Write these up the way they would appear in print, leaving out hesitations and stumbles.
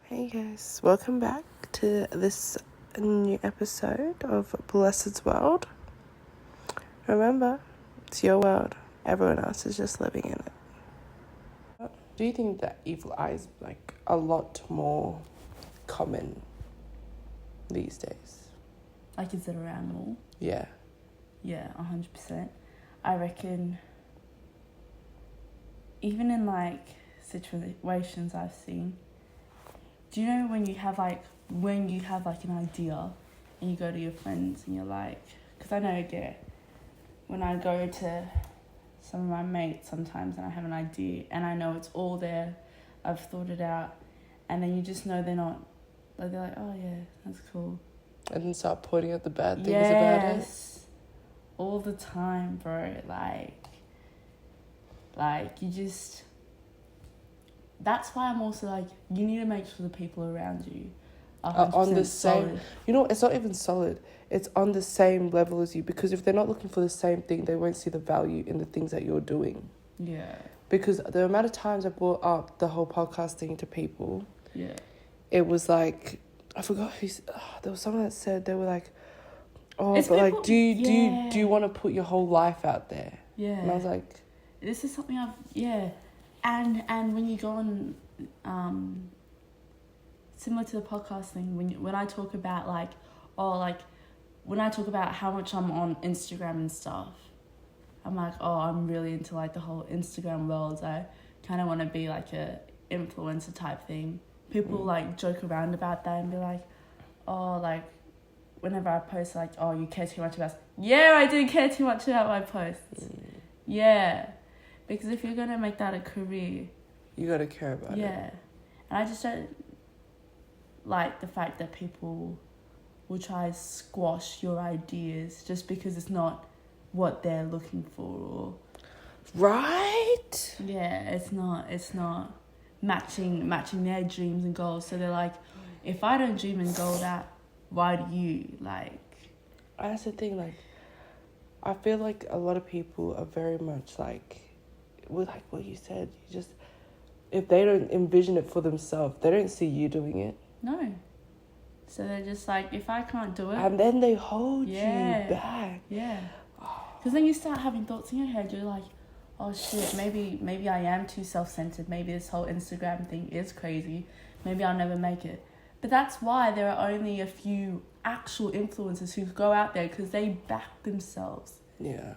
Hey guys, welcome back to this new episode of Blessed's World. Remember, it's your world. Everyone else is just living in it. Do you think that evil eye is like a lot more common these days? Like, is it around more? Yeah. Yeah, 100%. I reckon even in like situations I've seen, do you know when you have like an idea and you go to your friends and you're like, because I know, yeah, when I go to some of my mates sometimes and I have an idea and I know it's all there, I've thought it out, and then you just know they're not, like, they're like, oh yeah, that's cool. And then start pointing out the bad things about it. Yes, all the time, bro. Like you just. That's why I'm also like, you need to make sure the people around you are On the solid. same, you know, it's not even solid. It's on the same level as you, because if they're not looking for the same thing, they won't see the value in the things that you're doing. Yeah. Because the amount of times I brought up the whole podcast thing to people, Yeah. it was like, I forgot there was someone that said, they were like, oh, It's but people, like, do you want to put your whole life out there? Yeah. And I was like, this is something and when you go on, similar to the podcast thing, when I talk about when I talk about how much I'm on Instagram and stuff, I'm like, oh, I'm really into like the whole Instagram world. I kind of want to be like a influencer type thing. People like joke around about that and be like, oh, like whenever I post, like, oh, you care too much about us. Yeah, I do care too much about my posts. Yeah, because if you're gonna make that a career, you got to care about it. yeah. And I just don't like the fact that people will try to squash your ideas just because it's not what they're looking for, or Right? yeah, it's not matching their dreams and goals. So they're like, if I don't dream and goal that, why do you? Like, That's the thing, like, I feel like a lot of people are very much like, with like what you said, you just, if they don't envision it for themselves, they don't see you doing it. no. So they're just like, if I can't do it, And then they hold Yeah. you back. yeah. Because then you start having thoughts in your head. You're like, oh shit, maybe I am too self-centered. Maybe this whole Instagram thing is crazy. Maybe I'll never make it. But that's why there are only a few actual influencers who go out there, because they back themselves. Yeah.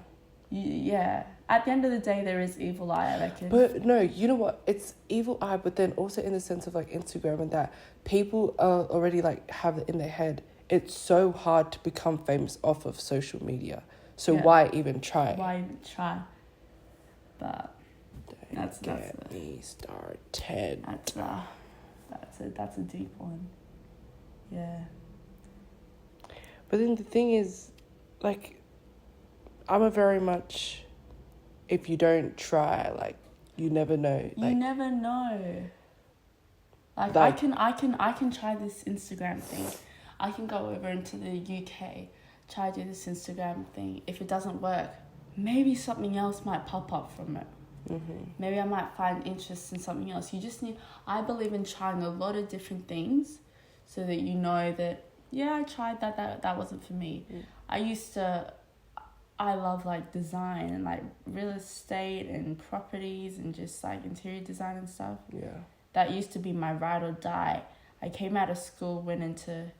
Yeah. At the end of the day, there is evil eye, I reckon. But no, you know what? It's evil eye, but then also in the sense of like Instagram and that, people already like have it in their head. It's so hard to become famous off of social media. So Yeah. why even try? Why even try? But that's me started. that's a deep one. Yeah. But then the thing is, like, I'm a very much, if you don't try, like, you never know. Like, You never know. Like, Like- I can try this Instagram thing. I can go over into the UK, try to do this Instagram thing. If it doesn't work, maybe something else might pop up from it. Maybe I might find interest in something else. You just need, I believe in trying a lot of different things so that you know that, yeah, I tried that wasn't for me. I love like design and like real estate and properties and just like interior design and stuff. yeah. That used to be my ride or die. I came out of school, went into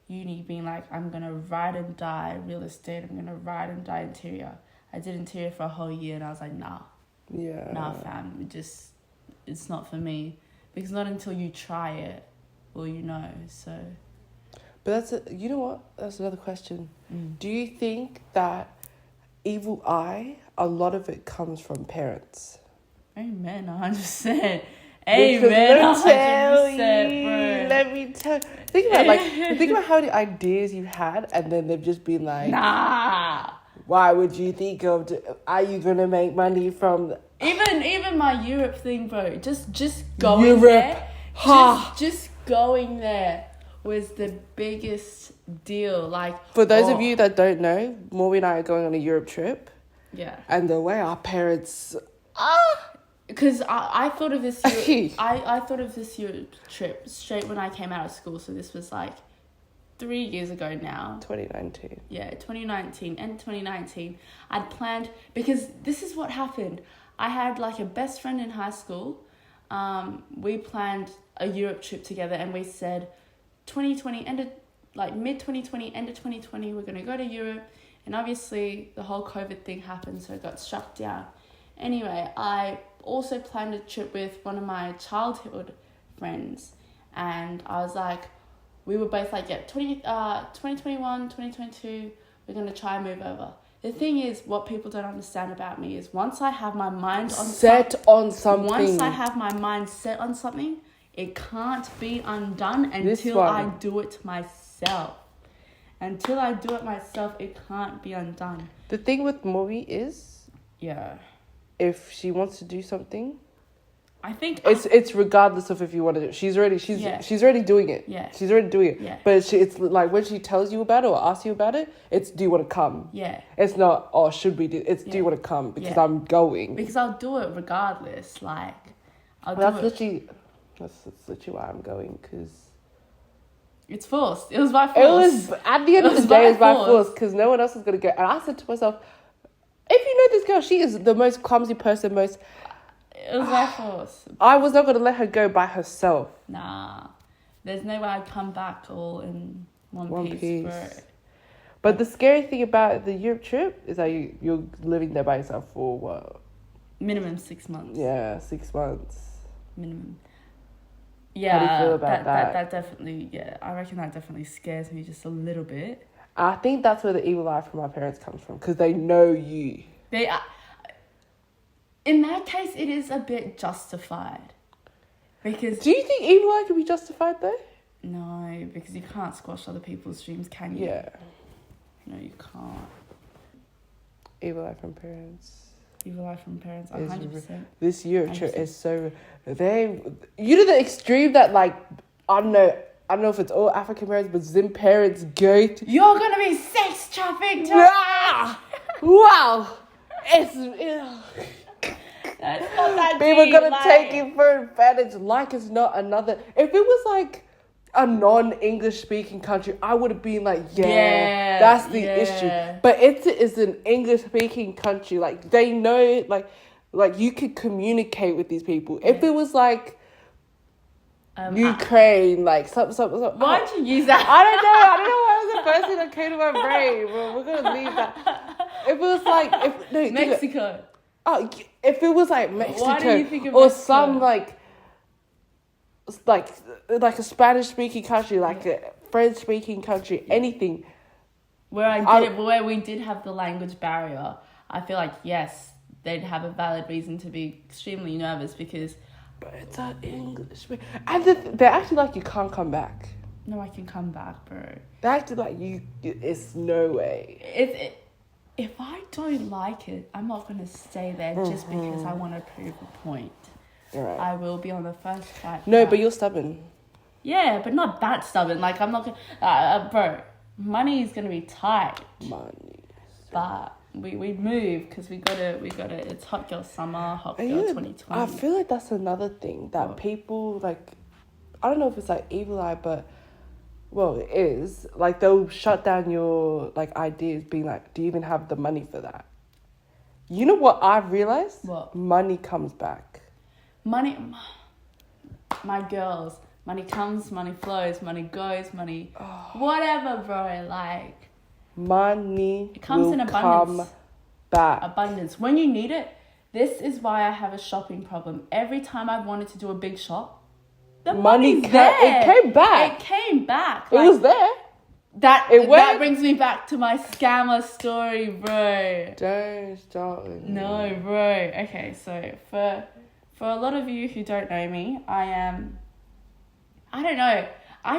uni being like, I'm going to ride and die real estate. I'm going to ride and die interior. I did interior for a whole year and I was like, nah, fam. It's not for me. Because not until you try it will you know, so. But you know what? That's another question. Do you think that evil eye, a lot of it comes from parents? Amen, 100%. Because Amen, let me tell 100%, bro. Let me tell. Think about how the ideas you had, and then they've just been like, Nah. why would you think of? Are you gonna make money from? Even my Europe thing, bro. Just going Europe. there. Ha. Just going there was the biggest deal. Like, For those of you that don't know, Morby and I are going on a Europe trip, yeah, and the way our parents Because I thought of this I thought of this Europe trip straight when I came out of school. So this was like 3 years ago now. 2019. Yeah, 2019. End 2019. I'd planned, because this is what happened. I had like a best friend in high school. We planned a Europe trip together, and we said 2020 mid 2020, end of 2020, we're going to go to Europe. And obviously the whole COVID thing happened, so it got shut down. Anyway, I also planned a trip with one of my childhood friends, and I was like, we were both like, yeah, 2021, 2022, we're going to try and move over. The thing is, what people don't understand about me is once I have my mind set on something. Once I have my mind set on something, it can't be undone until I do it myself. Until I do it myself, it can't be undone. The thing with Morby is, yeah, if she wants to do something, I think it's regardless of if you want to do it. She's already doing it. Yeah. She's already doing it. Yeah. But it's like when she tells you about it or asks you about it, it's, do you want to come? Yeah. It's not, oh, should we do, it's do you want to come? Because I'm going. Because I'll do it regardless. Like, That's literally why I'm going, because it's forced. It was by force. It was, at the end of the day, it was by force, because no one else was going to go. And I said to myself, if you know this girl, she is the most clumsy person, It was by force. I was not going to let her go by herself. Nah. There's no way I'd come back all in one piece. Bro. But the scary thing about the Europe trip is that you're living there by yourself for what? Minimum 6 months. Yeah, 6 months. Minimum. Yeah. How do you feel about that? That definitely, yeah. I reckon that definitely scares me just a little bit. I think that's where the evil eye from my parents comes from, because they know you. They are. In that case, it is a bit justified. Because... Do you think evil eye can be justified, though? No, because you can't squash other people's dreams, can you? Yeah. No, you can't. Evil eye from parents. Evil eye from parents, 100%. This Europe trip is so... You know the extreme that, like, I don't know if it's all African parents, but Zim parents go to... You're going to be sex trafficked! Wow! It's not that people deep, gonna take it for advantage like it's not another. If it was like a non-English speaking country, I would have been like, that's the issue. But it is an English speaking country. Like, they know, like you could communicate with these people. If it was like Ukraine, like something. Why'd you use that? I don't know why it was the first thing that came to my brain. But we're gonna leave that. If it was like Mexico. Oh, if it was like Mexico, why do you think of or Mexico? some like a Spanish speaking country, like a French speaking country, anything. Where we did have the language barrier, I feel like yes, they'd have a valid reason to be extremely nervous because. But it's an English, and they're acting like you can't come back. No, I can come back, bro. They're acting like you. It's no way. If I don't like it, I'm not going to stay there just because I want to prove a point. Right. I will be on the first flight. No, but you're stubborn. Yeah, but not that stubborn. Like, I'm not going to... bro, money is going to be tight. Money. But we move because we gotta... It's hot girl summer, hot girl 2020. I feel like that's another thing that people, like... I don't know if it's like evil eye, but... Well, it is. Like, they'll shut down your, like, ideas, being like, do you even have the money for that? You know what I've realised? What? Money comes back. Money... My girls. Money comes, money flows, money goes, money... Whatever, bro. Like... Money it comes will in abundance. Come back. Abundance. When you need it, this is why I have a shopping problem. Every time I've wanted to do a big shop, the money's there. It came back. It came back. It was there. That brings me back to my scammer story, bro. Don't start with me. No, bro. Okay, so for a lot of you who don't know me, I don't know. I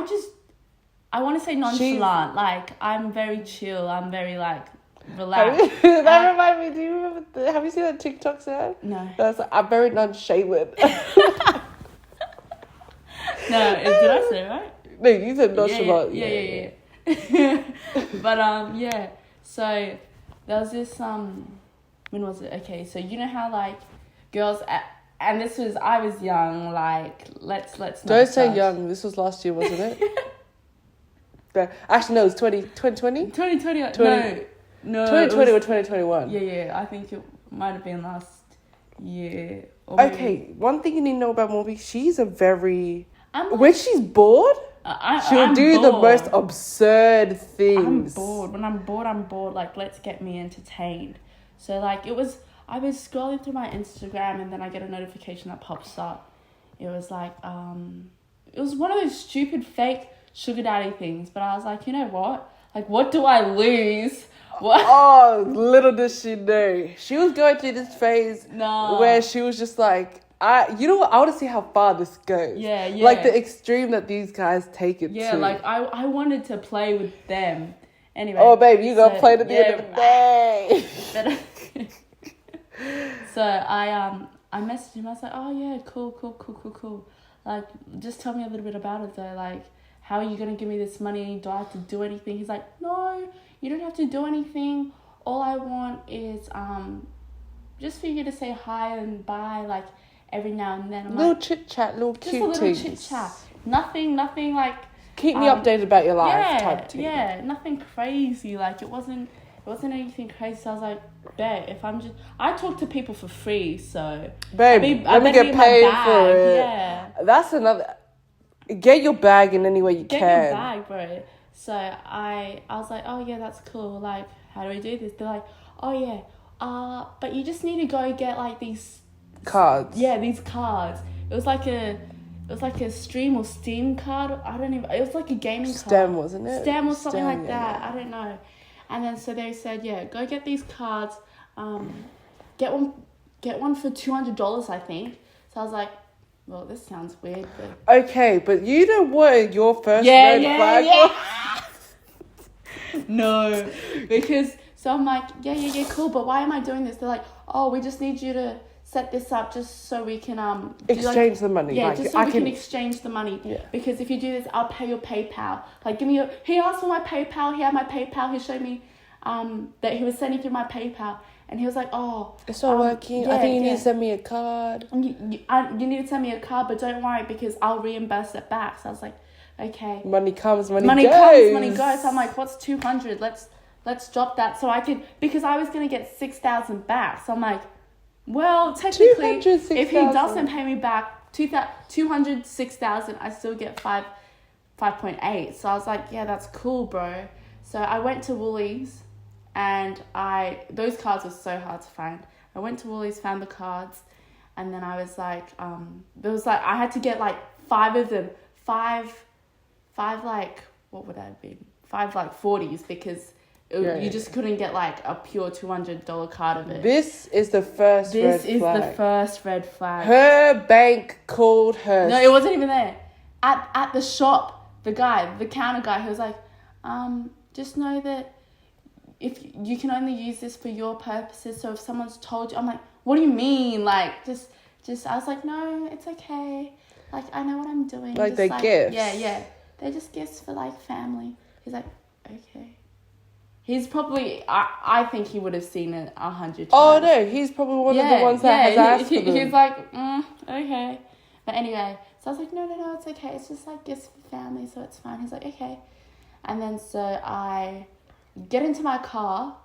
want to say nonchalant. Like, I'm very chill. I'm very, like, relaxed. That reminds me, do you remember, have you seen that TikTok sound? No. That's like, I'm very nonchalant. No, did I say it right? No, you said nonchalant. Yeah. But, yeah. So, there was this, when was it? Okay, so you know how, like, girls and I was young, like, let's not Don't say judge. young. This was last year, wasn't it? Actually, no, it was 2020? 2020, no. 2020 or 2021? Yeah, I think it might have been last year. Or Okay, one thing you need to know about Morby, she's a very... I'm like, when she's bored, she'll I'm do bored. the most absurd things. I'm bored. When I'm bored, like, let's get me entertained. So, like, I was scrolling through my Instagram and then I get a notification that pops up. It was like, it was one of those stupid fake sugar daddy things, but I was like, you know what? Like, what do I lose? What? Oh, little does she know. She was going through this phase where she was just like, you know what? I want to see how far this goes. Yeah. Like the extreme that these guys take it to. Yeah, like I wanted to play with them. Anyway. Oh, babe, you got to play to the end of the day. So I messaged him. I was like, oh yeah, cool. Like, just tell me a little bit about it though. Like, how are you gonna give me this money? Do I have to do anything? He's like, no, you don't have to do anything. All I want is just for you to say hi and bye, like, every now and then. I'm little like, chit chat, little cute just a little things. chit chat. Nothing like. Keep me updated about your life type thing. Yeah, nothing crazy. Like, it wasn't anything crazy. So I was like, babe, I talk to people for free, so babe, let me get paid for it. Yeah, that's another. Get your bag in any way you can. Get your bag, bro. So I was like, oh yeah, that's cool. Like, how do we do this? They're like, oh yeah, but you just need to go get like these cards. Yeah, these cards. It was like a Stream or Steam card. I don't even. It was like a gaming card. STEM, wasn't it? STEM or something like that. Yeah. I don't know. And then so they said, yeah, go get these cards. Get one for $200, I think. So I was like, well, this sounds weird, but okay, but you know what your first red flag was? No, because so I'm like, yeah, cool. But why am I doing this? They're like, oh, we just need you to set this up just so we can exchange the money. Yeah, like, just so we can exchange the money. Yeah. Because if you do this, I'll pay your PayPal. Like, give me your. He asked for my PayPal. He had my PayPal. He showed me that he was sending through my PayPal, and he was like, oh, it's not working. I think you need to send me a card. You need to send me a card, but don't worry because I'll reimburse it back. So I was like, okay. Money comes, money goes. Comes, money goes. So I'm like, what's 200? Let's drop that so I could, because I was gonna get 6,000 back. So I'm like, well, technically, if he doesn't pay me back 200, 6,000, I still get 5.8. So I was like, yeah, that's cool, bro. So I went to Woolies, and those cards were so hard to find. I went to Woolies, found the cards, and then I was like, I had to get like 5 of them, five like, what would that have been? 5 like 40s, because you just couldn't get like a pure $200 card of it. This is the first red flag. This is the first red flag. Her bank called her. No, it wasn't even there. At the shop, the counter guy, he was like, just know that if you can only use this for your purposes, so if someone's told you, I'm like, what do you mean? Like, just I was like, no, it's okay. Like, I know what I'm doing. Like, just they're gifts. Yeah. They're just gifts for, like, family. He's like, okay. He's probably, I think he would have seen it 100 times. Oh, no, he's probably one of the ones that has asked for them. He's like, okay. But anyway, so I was like, no, it's okay. It's just, like, gifts for family, so it's fine. He's like, okay. And then so I get into my car,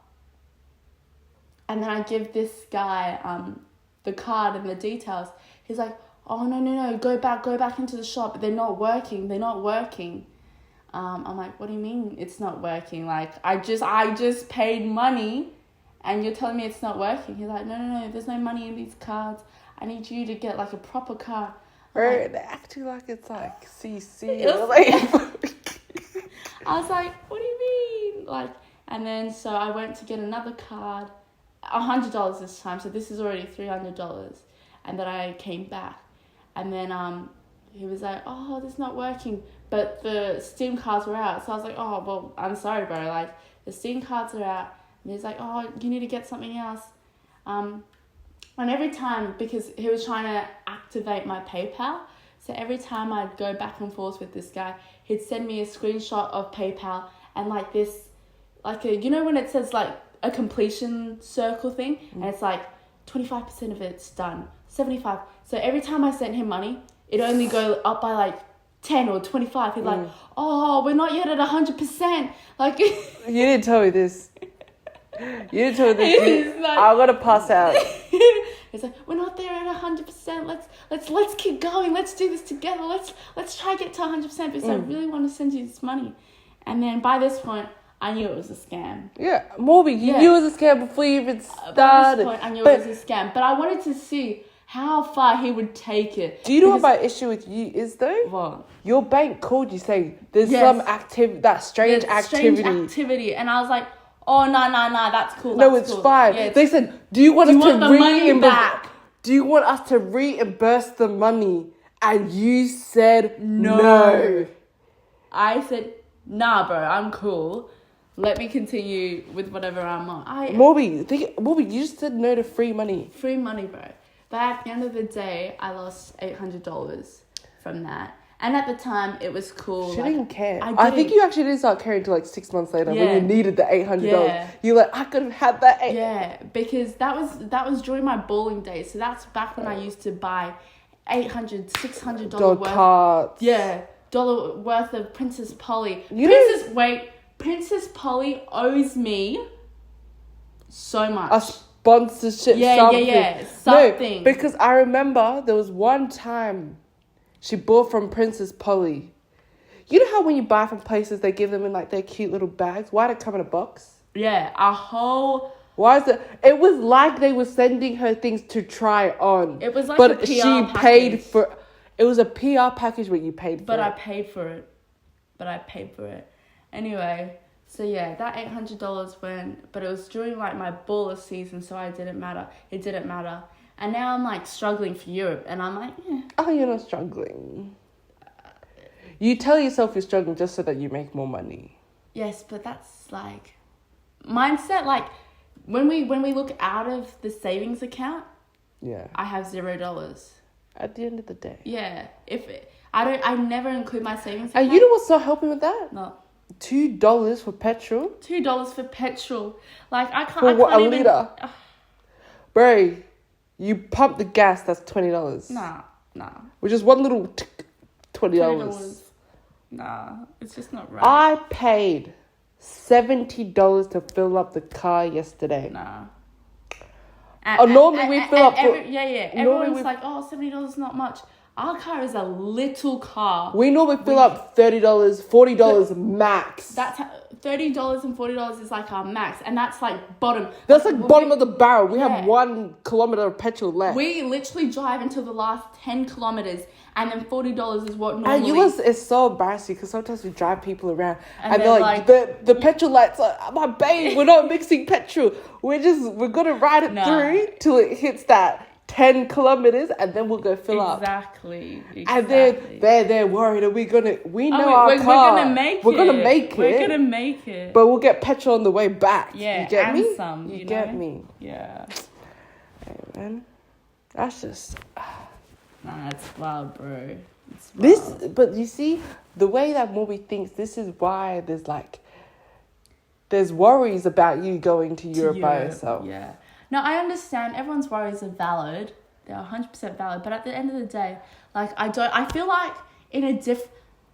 and then I give this guy the card and the details. He's like, oh, no, go back into the shop. They're not working. I'm like, what do you mean it's not working? Like, I just paid money and you're telling me it's not working. He's like, no, there's no money in these cards. I need you to get like a proper card. Right, they're acting like it's like CC. I was like, what do you mean? Like, and then so I went to get another card, $100 this time. So this is already $300. And then I came back, and then he was like, oh, this is not working. But the Steam cards were out. So I was like, oh, well, I'm sorry, bro. Like, the Steam cards are out. And he's like, oh, you need to get something else. And every time, because he was trying to activate my PayPal, so every time I'd go back and forth with this guy, he'd send me a screenshot of PayPal and like this, like a, you know when it says like a completion circle thing, and it's like 25% of it's done, 75. So every time I sent him money, it only go up by like 10 or 25. He's like, oh, we're not yet at 100%. Like, You didn't tell me this. You didn't tell me this. Like, I'm gonna pass out. It's like, we're not there at 100%. Let's keep going. Let's do this together. Let's try to get to 100% because I really want to send you this money. And then by this point, I knew it was a scam. Yeah, Morby, you knew it was a scam before you even started. By this point, I knew it was a scam. But I wanted to see how far he would take it. Do you know what my issue with you is though? What? Your bank called you saying there's some activity, that strange activity. And I was like, oh, no, that's cool. No, it's fine. Yeah, they said, do you want us to reimburse? Do you want us to reimburse the money? And you said no. I said, nah, bro, I'm cool. Let me continue with whatever I'm on. Morby, you just said no to free money. Free money, bro. But at the end of the day, I lost $800 from that. And at the time, it was cool. She didn't care. I think you actually didn't start caring until like 6 months later when you needed the $800. Yeah. You're like, I could have had that. Yeah, because that was during my bowling days. So that's back when I used to buy $800, $600 worth. Cards. Yeah, dollar worth of Princess Polly. Princess Polly owes me so much. A sponsorship, something. Yeah, something. No, because I remember there was one time she bought from Princess Polly. You know how when you buy from places, they give them in like their cute little bags? Why did it come in a box? Yeah, a whole... Why is it? It was like they were sending her things to try on. It was like a PR package. Paid for... It was a PR package, but you paid for it. But I paid for it. Anyway, so yeah, that $800 went... But it was during like my baller season, so it didn't matter. And now I'm like struggling for Europe, and I'm like, yeah. Oh, you're not struggling. You tell yourself you're struggling just so that you make more money. Yes, but that's like mindset. Like when we look out of the savings account, I have $0 at the end of the day. Yeah, I never include my savings account. And you know what's not helping with that? No. $2 for petrol. $2 for petrol. Like I can't. For what, a liter? Bro. You pump the gas, that's $20. Nah. Which is one little $20. Nah, it's just not right. I paid $70 to fill up the car yesterday. Nah. Normally we fill up... Everyone's like, oh, $70 is not much. Our car is a little car. We normally fill up $30, $40 max. That's $30 and $40 is like our max, and that's like bottom. That's like bottom of the barrel. We have 1 kilometer of petrol left. We literally drive until the last 10 kilometers, and then $40 is what normally. And it's so embarrassing because sometimes we drive people around and they're like the petrol lights are, my babe, we're not mixing petrol. We're gonna ride it through till it hits that 10 kilometers, and then we'll go fill up. Exactly. And they're worried. Are we gonna? We know our car. We're gonna make it. We're gonna make it. But we'll get petrol on the way back. Yeah, you get and me? Some. You get me? Yeah. Hey man, that's just. Nah, it's wild, bro. It's wild. But you see, the way that Morby thinks, this is why there's worries about you going to Europe by yourself. Yeah. No, I understand. Everyone's worries are valid. They're 100% valid. But at the end of the day, like, I feel like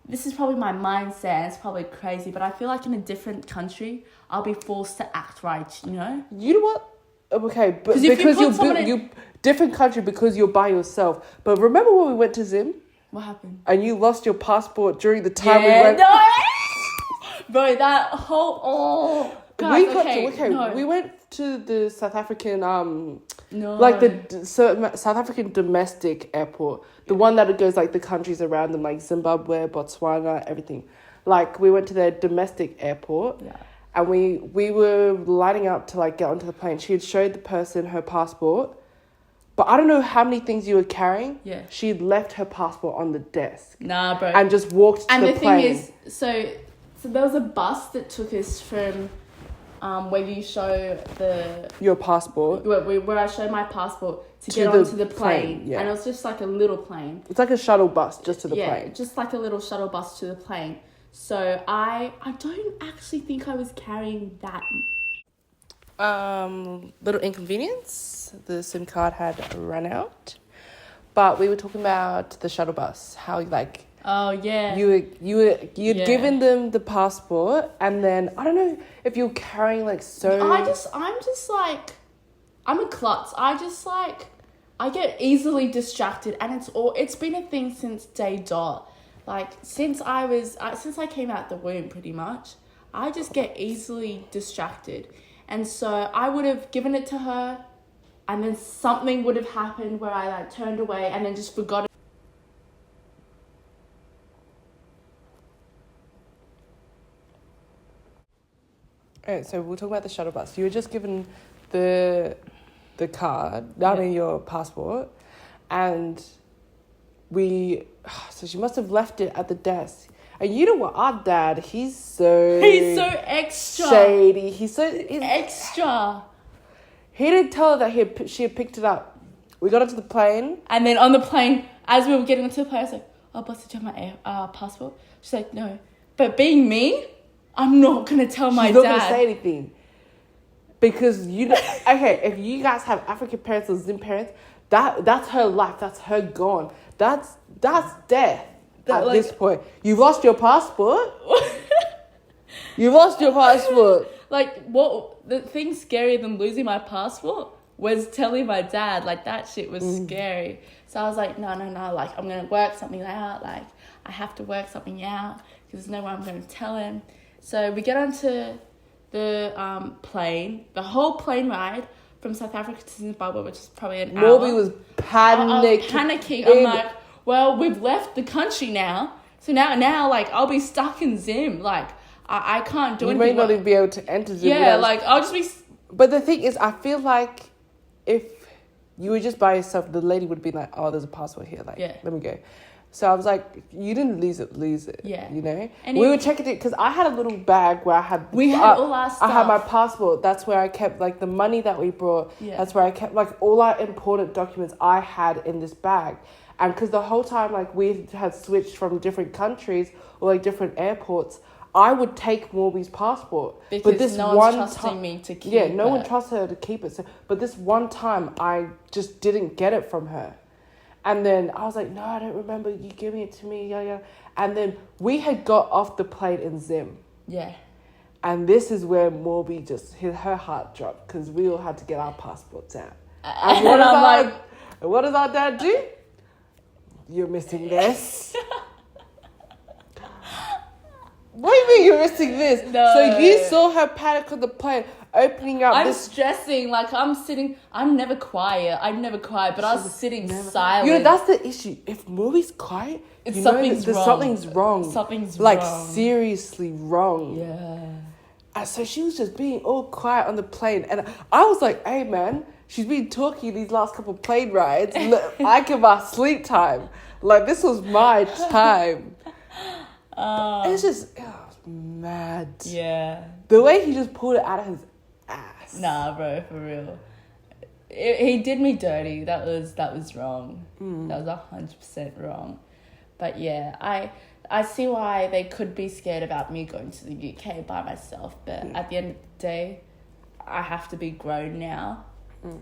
this is probably my mindset, and it's probably crazy, but I feel like in a different country, I'll be forced to act right, you know? You know what? Okay, but because you different country because you're by yourself. But remember when we went to Zim? What happened? And you lost your passport during the time we went... No! Bro, that whole... Guys, we went to the South African South African domestic airport, the one that goes like the countries around them, like Zimbabwe, Botswana, everything. Like we went to their domestic airport, and we were lining up to like get onto the plane. She had showed the person her passport, but I don't know how many things you were carrying. Yeah, she had left her passport on the desk. Nah, bro, and just walked to the plane. And the thing is, so there was a bus that took us from. Where you show your passport, where I show my passport to get onto the plane, and it was just like a little plane. It's like a shuttle bus just to the plane. Yeah, just like a little shuttle bus to the plane. So I don't actually think I was carrying that. Little inconvenience. The SIM card had run out. But we were talking about the shuttle bus. How like Oh yeah. you'd Yeah. given them the passport, and then I don't know if you're carrying like so. I'm just like, I'm a klutz. I get easily distracted, and it's been a thing since day dot. Like since I came out the womb, pretty much, I just get easily distracted, and so I would have given it to her, and then something would have happened where I like turned away and then just forgot. Alright, so we'll talk about the shuttle bus. You were just given the card, your passport, and so she must have left it at the desk. And you know what, our dad, he's so extra shady. He's extra. He didn't tell her that she had picked it up. We got onto the plane. And then on the plane, as we were getting onto the plane, I was like, "Oh, boss, did you have my passport?" She's like, "No." But being me, I'm not going to tell my dad. She's not going to say anything. Because, okay, if you guys have African parents or Zim parents, that's her life. That's her gone. That's death at this point. You've lost your passport. You've lost your passport. Like, what the thing scarier than losing my passport was telling my dad. Like, that shit was scary. So I was like, no, like, I'm going to work something out. Like, I have to work something out because there's no way I'm going to tell him. So we get onto the plane, the whole plane ride from South Africa to Zimbabwe, which is probably an hour. Morby was panicking. I'm like, well, we've left the country now. So now, like, I'll be stuck in Zim. Like, I can't do anything. You may not even be able to enter Zim. Yeah, like, I'll just be... But the thing is, I feel like if you were just by yourself, the lady would be like, oh, there's a passport here. Like, let me go. So I was like, you didn't lose it. Yeah. You know? And we were checking it because I had a little bag where I had... We had all our stuff. I had my passport. That's where I kept, like, the money that we brought. Yeah. That's where I kept, like, all our important documents I had in this bag. And because the whole time, like, we had switched from different countries or, like, different airports, I would take Morby's passport. Because but this no one's trusting me to keep it. Yeah, no one trusted her to keep it. So, but this one time, I just didn't get it from her. And then I was like, no, I don't remember you giving it to me, yeah. And then we had got off the plane in Zim. Yeah. And this is where Morby her heart dropped because we all had to get our passports out. And what does our dad do? You're missing this. What do you mean you're missing this? No. So you saw her panic on the plane, opening up. I'm stressing. Like, I'm sitting. I'm never quiet, but I was sitting silent. You know, that's the issue. If Morby's quiet, something's wrong. Something's wrong. Something's like, wrong. seriously wrong. Yeah. And so she was just being all quiet on the plane. And I was like, hey, man, she's been talking these last couple of plane rides. I give her sleep time. Like, this was my time. It's just, it was mad. Yeah. The way he just pulled it out of his ass. Nah, bro, for real. He did me dirty. That was wrong. That was 100% wrong. But yeah, I see why they could be scared about me going to the UK by myself. But at the end of the day, I have to be grown now.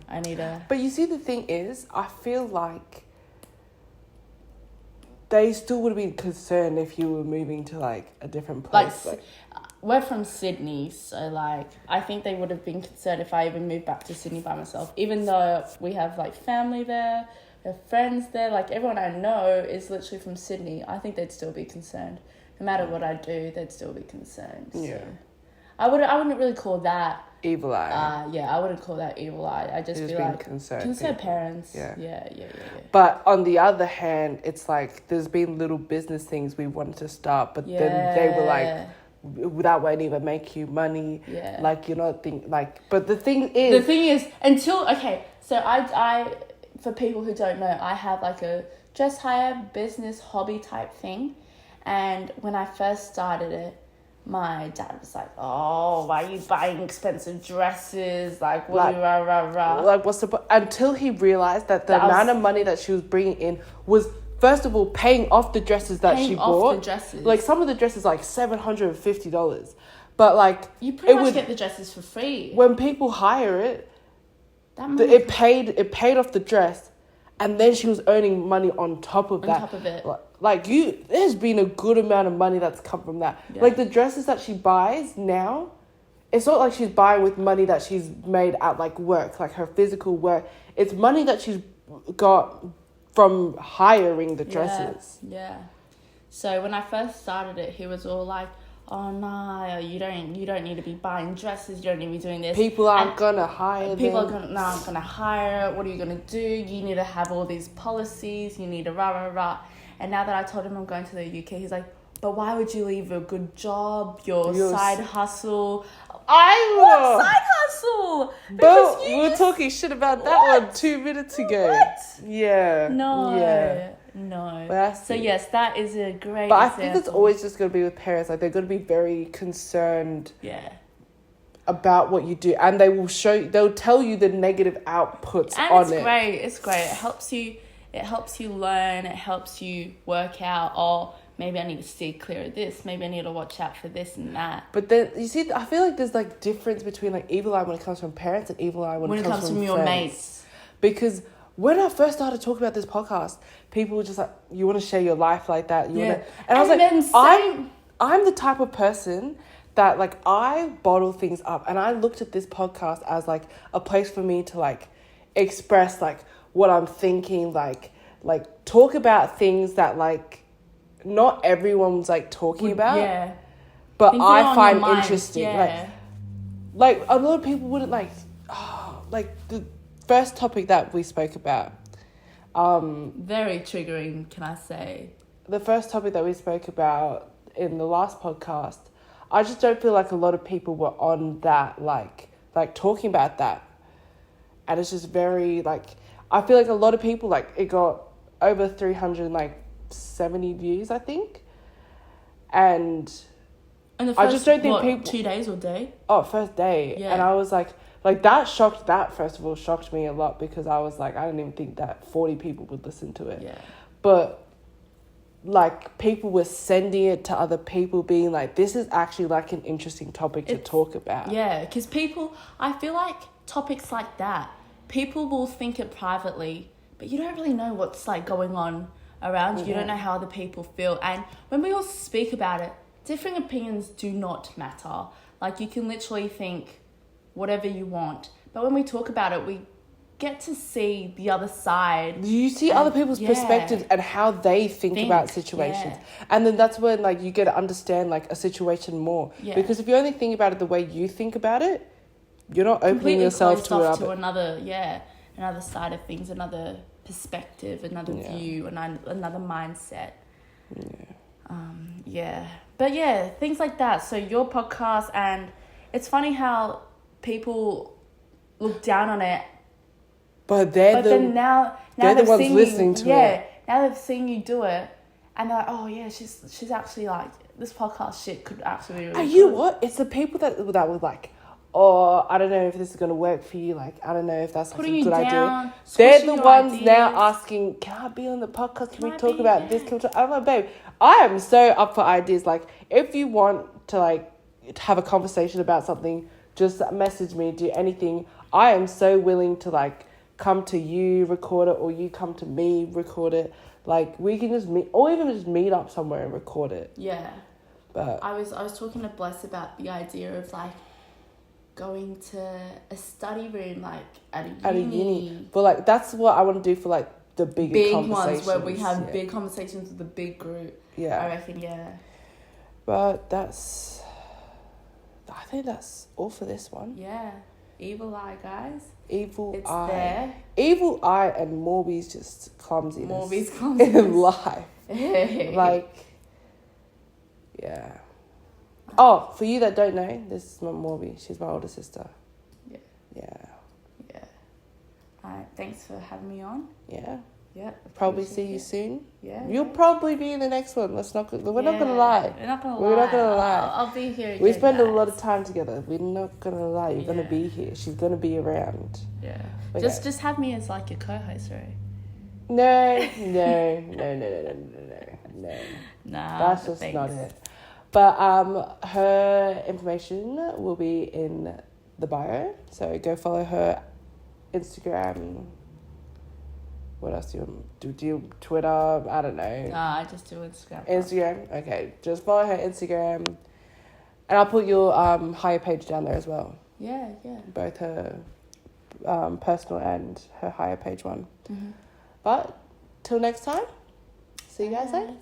I need to... But you see, the thing is, I feel like they still would have been concerned if you were moving to, like, a different place. Like, we're from Sydney, so, like, I think they would have been concerned if I even moved back to Sydney by myself. Even though we have, like, family there, we have friends there, like, everyone I know is literally from Sydney. I think they'd still be concerned. No matter what I do, they'd still be concerned. So. Yeah. I wouldn't really call that... evil eye. Yeah, I wouldn't call that evil eye. I just be like... Concerned parents. Yeah. Yeah. But on the other hand, it's like there's been little business things we wanted to start, but then they were like, that won't even make you money. Yeah. Like, you're not but the thing is... until... Okay, so I for people who don't know, I have like a dress hire business hobby type thing. And when I first started it, my dad was like, oh, why are you buying expensive dresses? Like, rah. Like, what's the point? Until he realised that the amount of money that she was bringing in was, first of all, paying off the dresses that she bought. The dresses. Like, some of the dresses, like, $750. But, like... You pretty much get the dresses for free. When people hire it, it paid off the dress. and then she was earning money on top of that. On top of it. Like, there's been a good amount of money that's come from that. Yeah. Like, the dresses that she buys now, it's not like she's buying with money that she's made at, like, work, like her physical work. It's money that she's got from hiring the dresses. Yeah. So when I first started it, he was all like, oh, no, you don't need to be buying dresses. You don't need to be doing this. People aren't going to hire People them. aren't going to hire it. What are you going to do? You need to have all these policies. You need to rah, rah, rah. And now that I told him I'm going to the UK, he's like, but why would you leave a good job, your side hustle? What side hustle? But we were talking shit about that one 2 minutes ago. What? Yeah. No. Yeah. No. So yes, that is a great But example. I think it's always just going to be with parents. Like, they're going to be very concerned about what you do. And they'll tell you the negative outputs and on it. It's great. It's great. It helps you learn. It helps you work out, oh, maybe I need to steer clear of this. Maybe I need to watch out for this and that. But then, you see, I feel like there's, like, difference between, like, evil eye when it comes from parents and evil eye when it comes from your friends. mates. Because when I first started talking about this podcast, people were just like, you want to share your life like that? And I was like, I'm the type of person that, like, I bottle things up. And I looked at this podcast as, like, a place for me to, like, express, like, what I'm thinking, like talk about things that, like, not everyone's, like, talking about. Yeah. But things I find interesting. Yeah. Like, a lot of people wouldn't, like the first topic that we spoke about. Very triggering, can I say? The first topic that we spoke about in the last podcast, I just don't feel like a lot of people were on that, like talking about that. And it's just very, like, I feel like a lot of people, like, it got over 370 views, I think. And the first, I just don't think people... 2 days or day? Oh, first day. Yeah. And I was like, that first of all shocked me a lot, because I was like, I didn't even think that 40 people would listen to it. Yeah. But, like, people were sending it to other people, being like, this is actually, like, an interesting topic to talk about. Yeah, because I feel like topics like that, people will think it privately, but you don't really know what's, like, going on around you. You don't know how other people feel. And when we all speak about it, different opinions do not matter. Like, you can literally think whatever you want, but when we talk about it, we get to see the other side. You see other people's perspectives and how they think about situations. Yeah. And then that's when, like, you get to understand, like, a situation more. Yeah. Because if you only think about it the way you think about it, you're not opening yourself to another side of things, another perspective, another view, another mindset. But yeah, things like that. So your podcast, and it's funny how people look down on it, but then now they're the ones seen listening to it. Yeah, now they've seen you do it, and they're like, oh yeah, she's actually, like, this podcast shit could actually be really you know what? It's the people that were like, oh, I don't know if this is going to work for you. Like, I don't know if that's, like, a good idea. They're the ones now asking, can I be on the podcast? Can we talk about this? I'm like, babe, I am so up for ideas. Like, if you want to, like, have a conversation about something, just message me, do anything. I am so willing to, like, come to you, record it, or you come to me, record it. Like, we can just meet, or even just meet up somewhere and record it. Yeah. But I was talking to Bless about the idea of, like, going to a study room, like, at a uni. But, like, that's what I want to do for, like, the big conversations. Ones where we have big conversations with the big group. Yeah. I reckon, yeah. But I think that's all for this one. Yeah. Evil Eye, guys. Evil It's Eye. there. Evil Eye and Morby's just clumsiness. Morby's clumsiness. In life. Like, yeah. Oh, for you that don't know, this is my Morby. She's my older sister. Yeah. Yeah. Alright, thanks for having me on. Yeah. Yeah. Probably see you soon. Yeah. You'll probably be in the next one. We're not gonna lie. We're not gonna lie. I'll be here again, we spend guys. a lot of time together. We're not gonna lie. You're gonna be here. She's gonna be around. Yeah. But just have me as, like, your co-host, right? No. Nah. That's just not it. But her information will be in the bio. So go follow her Instagram What else do you do? You Twitter? I don't know. No, I just do Instagram. Instagram? Okay. Just follow her Instagram. And I'll put your hire page down there as well. Yeah. Both her personal and her hire page one. Mm-hmm. But till next time, see you guys later.